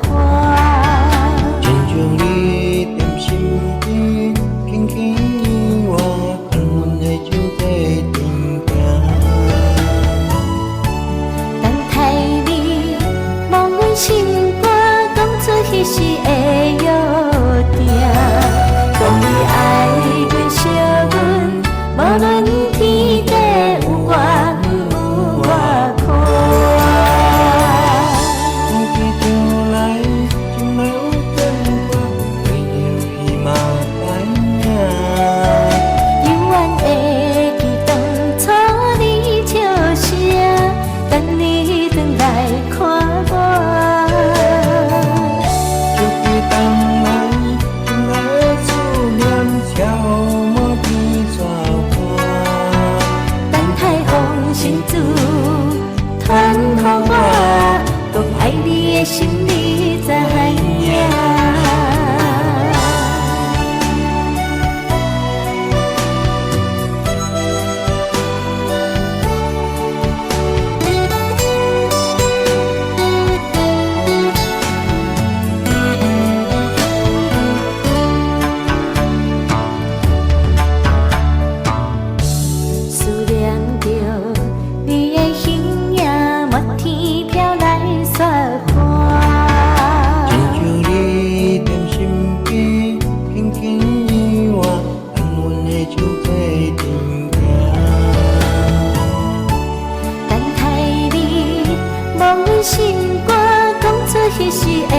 花。亲像你踮身边，轻轻依我，安稳的手在阵行。等待你望阮心肝，讲出彼时的约定。讲你爱阮、惜阮，无论天地有外远有外宽。风起就来，将来有变化，为了伊嘛知影。永远会记当初你笑声，等你转来看我。就记当来，将来的思念，车予满天沙花。等待风信子传予我，讲爱你的心你知影。思念着你的形影，满天飘来雪花。亲像你踮身边，轻轻依我，安稳的手在阵行。等待你望阮心肝，讲出彼时的